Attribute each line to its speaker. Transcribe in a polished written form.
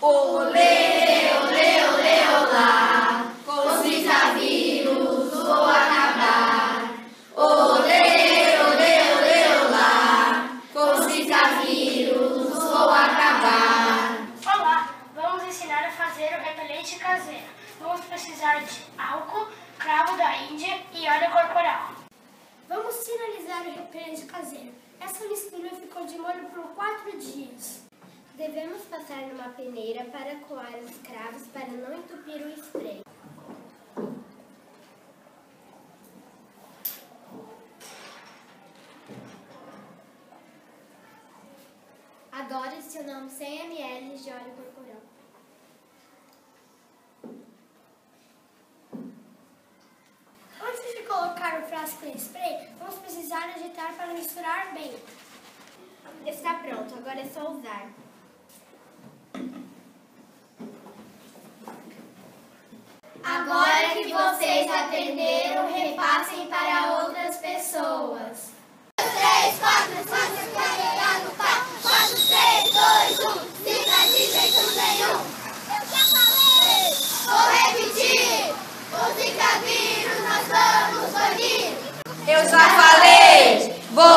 Speaker 1: Olê, olê, olê, olá, com os Zika-vírus vou acabar. Olê, olê, olê, olá, com os Zika-vírus vou acabar.
Speaker 2: Olá, vamos ensinar a fazer o repelente caseiro. Vamos precisar de álcool, cravo da Índia e óleo corporal.
Speaker 3: Vamos finalizar o repelente caseiro. Essa mistura ficou de molho por 4 dias.
Speaker 4: Devemos passar numa peneira para coar os cravos para não entupir o spray. Agora adicionamos 100 ml de óleo corporal.
Speaker 3: Antes de colocar o frasco em spray, vamos precisar agitar para misturar bem.
Speaker 4: Está pronto, agora é só usar.
Speaker 1: Agora que vocês aprenderam, repassem para outras pessoas. 3, 4, 5, 4, 3, 2, 1, Zika de jeito nenhum. Eu já falei! Vou repetir! O Zika vírus nós vamos banir! Eu já falei! Vou